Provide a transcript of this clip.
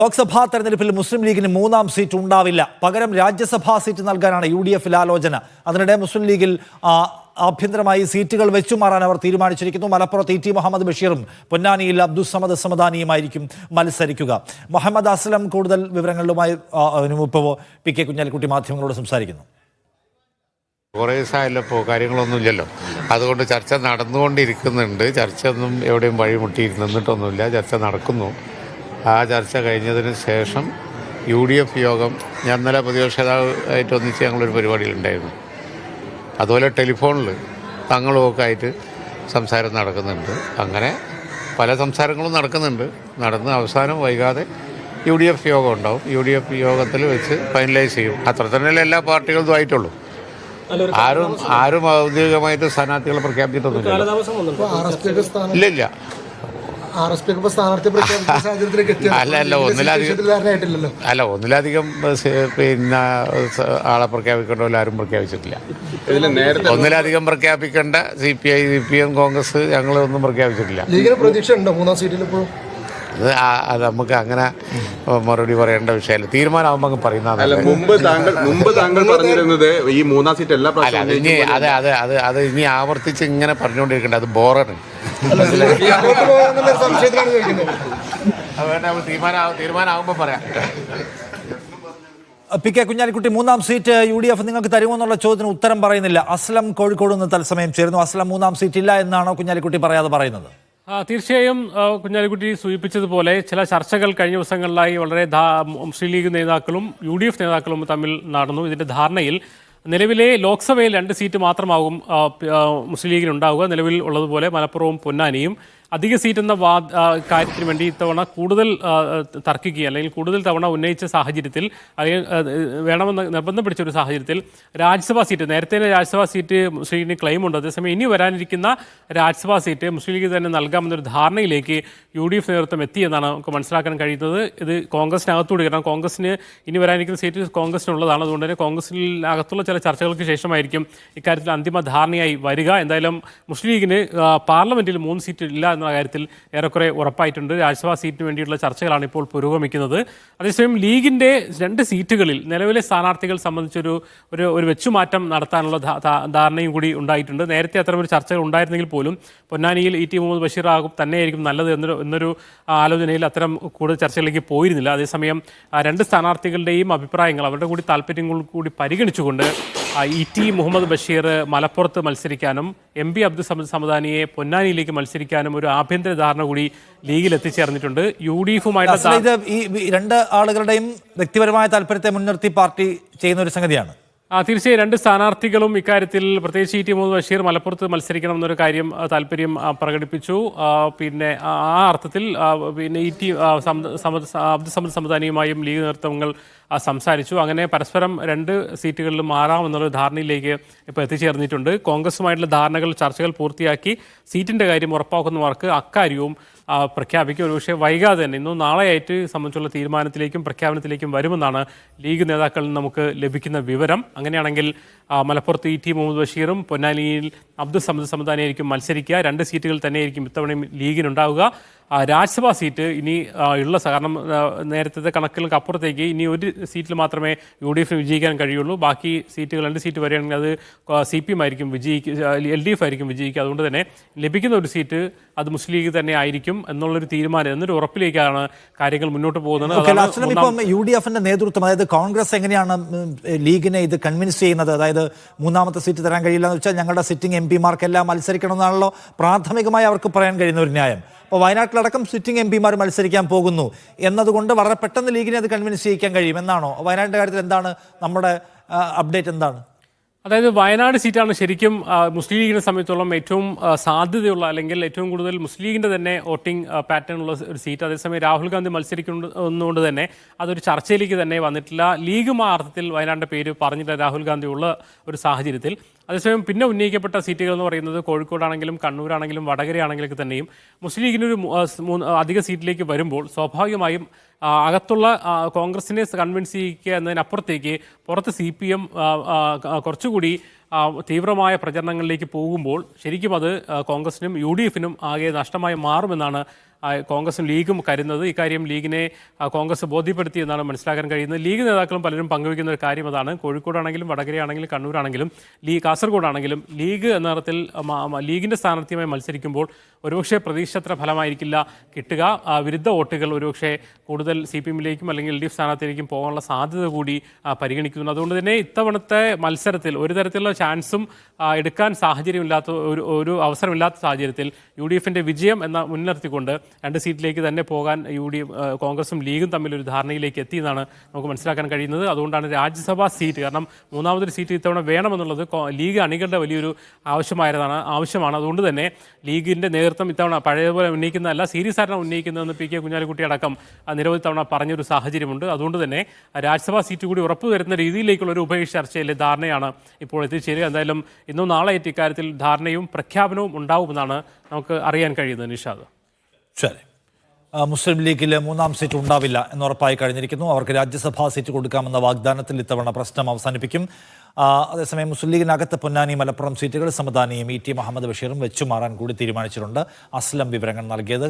ലോക്സഭാ തെരഞ്ഞെടുപ്പിൽ മുസ്ലിം ലീഗിന് മൂന്നാം സീറ്റ് ഉണ്ടാവില്ല. പകരം രാജ്യസഭാ സീറ്റ് നൽകാനാണ് UDF-ൽ ആലോചന. അതിനിടെ മുസ്ലിം ലീഗിൽ ആഭ്യന്തരമായി സീറ്റുകൾ വെച്ചുമാറാൻ അവർ തീരുമാനിച്ചിരിക്കുന്നു. മലപ്പുറത്ത് ടി മുഹമ്മദ് ബഷീറും പൊന്നാനിയിൽ അബ്ദുസ്സമദ് സമദാനിയുമായിരിക്കും മത്സരിക്കുക. മുഹമ്മദ് അസ്ലം കൂടുതൽ വിവരങ്ങളുമായി ഇപ്പോൾ PK കുഞ്ഞാലിക്കുട്ടി മാധ്യമങ്ങളോട് സംസാരിക്കുന്നു. കുറേ ദിവസമായല്ലോ, കാര്യങ്ങളൊന്നുമില്ലല്ലോ. അതുകൊണ്ട് ചർച്ച നടന്നുകൊണ്ടിരിക്കുന്നുണ്ട്. ചർച്ച ഒന്നും എവിടെയും വഴിമുട്ടിയിരുന്നിട്ടൊന്നുമില്ല. ചർച്ച നടക്കുന്നു. ആ ചർച്ച കഴിഞ്ഞതിന് ശേഷം UDF യോഗം, ഞാൻ ഇന്നലെ പ്രതിപക്ഷ നേതാവായിട്ട് ഒന്നിച്ച് ഞങ്ങളൊരു പരിപാടിയിലുണ്ടായിരുന്നു. അതുപോലെ ടെലിഫോണിൽ തങ്ങളുമൊക്കെ ആയിട്ട് സംസാരം നടക്കുന്നുണ്ട്. അങ്ങനെ പല സംസാരങ്ങളും നടക്കുന്നുണ്ട്. നടന്ന് അവസാനം വൈകാതെ UDF യോഗം ഉണ്ടാവും. UDF യോഗത്തിൽ വെച്ച് ഫൈനലൈസ് ചെയ്യും. അത്ര തന്നെയല്ലേ എല്ലാ പാർട്ടികളും ആയിട്ടുള്ളൂ. ആരും ഔദ്യോഗികമായിട്ട് സ്ഥാനാർത്ഥികളെ പ്രഖ്യാപിച്ചിട്ടൊന്നുമില്ല. ഇല്ല. ഒന്നിലധികം പിന്നെ ആളെ പ്രഖ്യാപിക്കേണ്ട ആരും പ്രഖ്യാപിച്ചിട്ടില്ല. ഒന്നിലധികം പ്രഖ്യാപിക്കേണ്ട CPI, CPM, കോൺഗ്രസ് ഞങ്ങളൊന്നും പ്രഖ്യാപിച്ചിട്ടില്ല. പ്രതീക്ഷ ഉണ്ടോ മൂന്നാം സീറ്റിൽ? അത് നമുക്ക് അങ്ങനെ മറുപടി പറയേണ്ട വിഷയമല്ല. തീരുമാനമാകുമ്പോൾ പറയുന്നതല്ല. മുമ്പ് താങ്കൾ പറഞ്ഞിരുന്നത് ഈ മൂന്നാം സീറ്റ് എല്ലാ അത് ഇനി ആവർത്തിച്ച് ഇങ്ങനെ പറഞ്ഞുകൊണ്ടിരിക്കേണ്ട, അത് ബോറാണ്. തീരുമാനമാകുമ്പോൾ പറയാം. PK കുഞ്ഞാലിക്കുട്ടി, മൂന്നാം സീറ്റ് UDF നിങ്ങൾക്ക് തരുമോ എന്നുള്ള ചോദ്യത്തിന് ഉത്തരം പറയുന്നില്ല. അസ്ലം കോഴിക്കോട് നിന്ന് തത്സമയം ചേരുന്നു. അസ്ലം, മൂന്നാം സീറ്റ് ഇല്ല എന്നാണോ കുഞ്ഞാലിക്കുട്ടി പറയാതെ പറയുന്നത്? തീർച്ചയായും കുഞ്ഞാലിക്കുട്ടി സൂചിപ്പിച്ചതുപോലെ ചില ചർച്ചകൾ കഴിഞ്ഞ ദിവസങ്ങളിലായി വളരെ മുസ്ലിം ലീഗ് നേതാക്കളും UDF നേതാക്കളും തമ്മിൽ നടന്നു. ഇതിന്റെ ധാരണയിൽ നിലവിലെ ലോക്സഭയിൽ 2 സീറ്റ് മാത്രമാകും മുസ്ലിം ലീഗിന് ഉണ്ടാവുക. നിലവിൽ ഉള്ളതുപോലെ മലപ്പുറവും പൊന്നാനിയും. അധിക സീറ്റ് എന്ന കാര്യത്തിന് വേണ്ടി ഇത്തവണ കൂടുതൽ തർക്കിക്കുക അല്ലെങ്കിൽ കൂടുതൽ തവണ ഉന്നയിച്ച സാഹചര്യത്തിൽ അല്ലെങ്കിൽ വേണമെന്ന് നിർബന്ധം പിടിച്ച ഒരു സാഹചര്യത്തിൽ രാജ്യസഭാ സീറ്റ്, നേരത്തെ രാജ്യസഭാ സീറ്റ് മുസ്ലിം ലീഗിന് ക്ലെയിം ഉണ്ട്. അതേസമയം ഇനി വരാനിരിക്കുന്ന രാജ്യസഭാ സീറ്റ് മുസ്ലിം ലീഗ് തന്നെ നൽകാമെന്നൊരു ധാരണയിലേക്ക് UDF നേതൃത്വം എത്തിയെന്നാണ് നമുക്ക് മനസ്സിലാക്കാൻ കഴിയുന്നത്. ഇത് കോൺഗ്രസിനകത്തൂടെ, കാരണം കോൺഗ്രസിന് ഇനി വരാനിരിക്കുന്ന സീറ്റ് കോൺഗ്രസിനുള്ളതാണ്. അതുകൊണ്ട് തന്നെ കോൺഗ്രസിനകത്തുള്ള ചില ചർച്ചകൾക്ക് ശേഷമായിരിക്കും ഇക്കാര്യത്തിൽ അന്തിമ ധാരണയായി വരിക. എന്തായാലും മുസ്ലിം ലീഗിന് പാർലമെന്റിൽ 3 സീറ്റ് ഇല്ല എന്ന കാര്യത്തിൽ ഏറെക്കുറെ ഉറപ്പായിട്ടുണ്ട്. രാജ്യസഭാ സീറ്റിന് വേണ്ടിയിട്ടുള്ള ചർച്ചകളാണ് ഇപ്പോൾ പുരോഗമിക്കുന്നത്. അതേസമയം ലീഗിന്റെ 2 സീറ്റുകളിൽ നിലവിലെ സ്ഥാനാർത്ഥികൾ സംബന്ധിച്ചൊരു ഒരു വെച്ചുമാറ്റം നടത്താനുള്ള ധാരണയും കൂടി ഉണ്ടായിട്ടുണ്ട്. നേരത്തെ അത്തരമൊരു ചർച്ചകൾ ഉണ്ടായിരുന്നെങ്കിൽ പോലും പൊന്നാനിയിൽ ടി മുഹമ്മദ് ബഷീർ തന്നെയായിരിക്കും നല്ലത് എന്നൊരു ആലോചനയിൽ അത്തരം കൂടുതൽ ചർച്ചകളിലേക്ക് പോയിരുന്നില്ല. അതേസമയം 2 സ്ഥാനാർത്ഥികളുടെയും അഭിപ്രായങ്ങൾ, അവരുടെ കൂടി താല്പര്യങ്ങൾ കൂടി പരിഗണിച്ചുകൊണ്ട് ടി മുഹമ്മദ് ബഷീർ മലപ്പുറത്ത് മത്സരിക്കാനും MP അബ്ദുസ്സമദ് സമദാനിയെ പൊന്നാനിയിലേക്ക് മത്സരിക്കാനും ഒരു ആഭ്യന്തര ധാരണ കൂടി ലീഗിൽ എത്തിച്ചേർന്നിട്ടുണ്ട്. UDF-ഉമായിട്ട് ഈ 2 ആളുകളുടെയും വ്യക്തിപരമായ താല്പര്യത്തെ മുൻനിർത്തി പാർട്ടി ചെയ്യുന്ന ഒരു സംഗതിയാണ്. തീർച്ചയായും 2 സ്ഥാനാർത്ഥികളും ഇക്കാര്യത്തിൽ, പ്രത്യേകിച്ച് ടി മുഹമ്മദ് ബഷീർ മലപ്പുറത്ത് മത്സരിക്കണം എന്നൊരു കാര്യം താല്പര്യം പ്രകടിപ്പിച്ചു. പിന്നെ ആ അർത്ഥത്തിൽ പിന്നെ അബ്ദുസ്സമദ് സമദാനിയുമായും ലീഗ് നേതൃത്വങ്ങൾ സംസാരിച്ചു. അങ്ങനെ പരസ്പരം 2 സീറ്റുകളിലും മാറാമെന്നുള്ള ധാരണയിലേക്ക് ഇപ്പോൾ എത്തിച്ചേർന്നിട്ടുണ്ട്. കോൺഗ്രസുമായിട്ടുള്ള ധാരണകൾ, ചർച്ചകൾ പൂർത്തിയാക്കി സീറ്റിൻ്റെ കാര്യം ഉറപ്പാക്കുന്നവർക്ക് അക്കാര്യവും പ്രഖ്യാപിക്കും. ഒരുപക്ഷെ വൈകാതെ തന്നെ ഇന്നും നാളെയായിട്ട് സംബന്ധിച്ചുള്ള തീരുമാനത്തിലേക്കും പ്രഖ്യാപനത്തിലേക്കും വരുമെന്നാണ് ലീഗ് നേതാക്കളിൽ നമുക്ക് ലഭിക്കുന്ന വിവരം. അങ്ങനെയാണെങ്കിൽ മലപ്പുറത്ത് ടി മുഹമ്മദ് ബഷീറും പൊന്നാനിയിൽ അബ്ദുസ്സമദ് സമദാനിയായിരിക്കും മത്സരിക്കുക. 2 സീറ്റുകൾ തന്നെയായിരിക്കും ഇത്തവണയും ലീഗിനുണ്ടാവുക. രാജ്യസഭാ സീറ്റ് ഇനി ഉള്ള, കാരണം നേരത്തെ കണക്കുകൾക്ക് അപ്പുറത്തേക്ക് ഇനി 1 സീറ്റിൽ മാത്രമേ UDF-ന് വിജയിക്കാൻ കഴിയുള്ളൂ. ബാക്കി സീറ്റുകൾ 2 സീറ്റ് വരികയാണെങ്കിൽ അത് CPM ആയിരിക്കും LDF ആയിരിക്കും വിജയിക്കുക. അതുകൊണ്ട് തന്നെ ലഭിക്കുന്ന 1 സീറ്റ് അത് മുസ്ലിം ലീഗ് തന്നെ ആയിരിക്കും എന്നുള്ളൊരു തീരുമാനം, എന്നൊരു ഉറപ്പിലേക്കാണ് കാര്യങ്ങൾ മുന്നോട്ട് പോകുന്നത്. ഇപ്പം UDF-ന്റെ നേതൃത്വം, അതായത് കോൺഗ്രസ് എങ്ങനെയാണ് ലീഗിനെ ഇത് കൺവിൻസ് ചെയ്യുന്നത്? അതായത് മൂന്നാമത്തെ സീറ്റ് തരാൻ കഴിയില്ല എന്ന് വെച്ചാൽ ഞങ്ങളുടെ സിറ്റിംഗ് MP-മാർക്കെല്ലാം മത്സരിക്കണം എന്നാണല്ലോ പ്രാഥമികമായി അവർക്ക് പറയാൻ കഴിയുന്ന ഒരു ന്യായം. അപ്പോൾ വയനാട്ടിലടക്കം സിറ്റിംഗ് MP-മാർ മത്സരിക്കാൻ പോകുന്നു എന്നതുകൊണ്ട് വളരെ പെട്ടെന്ന് ലീഗിനെ അത് കൺവിൻസ് ചെയ്യിക്കാൻ കഴിയും എന്നാണോ? വയനാടിൻ്റെ കാര്യത്തിൽ എന്താണ് നമ്മുടെ അപ്ഡേറ്റ്? എന്താണ്? അതായത് വയനാട് സീറ്റാണ് ശരിക്കും മുസ്ലിം ലീഗിനെ സംബന്ധിച്ചോളം ഏറ്റവും സാധ്യതയുള്ള, അല്ലെങ്കിൽ ഏറ്റവും കൂടുതൽ മുസ്ലിം ലീഗിൻ്റെ തന്നെ വോട്ടിംഗ് പാറ്റേൺ ഉള്ള ഒരു സീറ്റ്. അതേസമയം രാഹുൽ ഗാന്ധി മത്സരിക്കുന്നതുകൊണ്ട് തന്നെ അതൊരു ചർച്ചയിലേക്ക് തന്നെ വന്നിട്ടില്ല. ലീഗും ആ അർത്ഥത്തിൽ വയനാടിൻ്റെ പേര് പറഞ്ഞിട്ട് രാഹുൽ ഗാന്ധി ഉള്ള ഒരു സാഹചര്യത്തിൽ. അതേസമയം പിന്നെ ഉന്നയിക്കപ്പെട്ട സീറ്റുകൾ എന്ന് പറയുന്നത് കോഴിക്കോടാണെങ്കിലും കണ്ണൂരാണെങ്കിലും വടകരയാണെങ്കിലൊക്കെ തന്നെയും മുസ്ലിം ലീഗിനൊരു അധിക സീറ്റിലേക്ക് വരുമ്പോൾ സ്വാഭാവികമായും അകത്തുള്ള കോൺഗ്രസിനെ കൺവിൻസ് ചെയ്യിക്കുക എന്നതിനപ്പുറത്തേക്ക് പുറത്ത് CPM കുറച്ചുകൂടി തീവ്രമായ പ്രചരണങ്ങളിലേക്ക് പോകുമ്പോൾ ശരിക്കും അത് കോൺഗ്രസിനും UDF-നും ആകെ നഷ്ടമായി മാറുമെന്നാണ് കോൺഗ്രസും ലീഗും കരുതുന്നത്. ഇക്കാര്യം ലീഗിനെ കോൺഗ്രസ് ബോധ്യപ്പെടുത്തിയെന്നാണ് മനസ്സിലാക്കാൻ കഴിയുന്നത്. ലീഗ് നേതാക്കളും പലരും പങ്കുവയ്ക്കുന്ന ഒരു കാര്യം അതാണ്. കോഴിക്കോടാണെങ്കിലും വടകരയാണെങ്കിലും കണ്ണൂരാണെങ്കിലും കാസർഗോഡാണെങ്കിലും ലീഗ് എന്ന തരത്തിൽ ലീഗിൻ്റെ സ്ഥാനാർത്ഥിയുമായി മത്സരിക്കുമ്പോൾ ഒരുപക്ഷെ പ്രതീക്ഷത്ര ഫലമായിരിക്കില്ല കിട്ടുക. വിരുദ്ധ വോട്ടുകൾ ഒരുപക്ഷെ കൂടുതൽ CPM-ലേക്കും അല്ലെങ്കിൽ LDF സ്ഥാനാർത്ഥിയിലേക്കും പോകാനുള്ള സാധ്യത കൂടി പരിഗണിക്കുന്നു. അതുകൊണ്ട് തന്നെ ഇത്തവണത്തെ മത്സരത്തിൽ ഒരു തരത്തിലുള്ള ചാൻസും എടുക്കാൻ സാഹചര്യമില്ലാത്ത ഒരു അവസരമില്ലാത്ത സാഹചര്യത്തിൽ UDF-ന്റെ വിജയം എന്ന മുൻനിർത്തിക്കൊണ്ട് 2 സീറ്റിലേക്ക് തന്നെ പോകാൻ കോൺഗ്രസും ലീഗും തമ്മിൽ ഒരു ധാരണയിലേക്ക് എത്തിയെന്നാണ് നമുക്ക് മനസ്സിലാക്കാൻ കഴിയുന്നത്. അതുകൊണ്ടാണ് രാജ്യസഭാ സീറ്റ്, കാരണം മൂന്നാമതൊരു സീറ്റ് ഇത്തവണ വേണമെന്നുള്ളത് ലീഗ് അണികളുടെ വലിയൊരു ആവശ്യമാണ്. അതുകൊണ്ട് തന്നെ ലീഗിൻ്റെ നേതൃത്വം ഇത്തവണ പഴയതുപോലെ ഉന്നയിക്കുന്നതല്ല, സീരിയസ് ആയിട്ടാണ് ഉന്നയിക്കുന്നതെന്ന് PK കുഞ്ഞാലിക്കുട്ടി അടക്കം നിരവധി തവണ പറഞ്ഞൊരു സാഹചര്യമുണ്ട്. അതുകൊണ്ട് തന്നെ രാജ്യസഭാ സീറ്റ് കൂടി ഉറപ്പുവരുന്ന രീതിയിലേക്കുള്ള ഒരു ഉഭയകക്ഷി ചർച്ചയിലെ ധാരണയാണ് ഇപ്പോൾ എത്തിച്ചേരുക. എന്തായാലും ഇന്നും നാളെയായിട്ട് ഇക്കാര്യത്തിൽ ധാരണയും പ്രഖ്യാപനവും ഉണ്ടാവുമെന്നാണ് നമുക്ക് അറിയാൻ കഴിയുന്നത്. നിഷാദ്, ശരി. മുസ്ലിം ലീഗിൽ 3-ാം സീറ്റ് ഉണ്ടാവില്ല എന്നുറപ്പായി കഴിഞ്ഞിരിക്കുന്നു. അവർക്ക് രാജ്യസഭാ സീറ്റ് കൊടുക്കാമെന്ന വാഗ്ദാനത്തിൽ ഇത്തവണ പ്രശ്നം അവസാനിപ്പിക്കും. അതേസമയം മുസ്ലിം ലീഗിനകത്ത് പൊന്നാനി, മലപ്പുറം സീറ്റുകൾ സമദാനിയും ET മുഹമ്മദ് ബഷീറും വെച്ചുമാറാൻ കൂടി തീരുമാനിച്ചിട്ടുണ്ട്. അസ്ലം വിവരങ്ങൾ നൽകിയത്.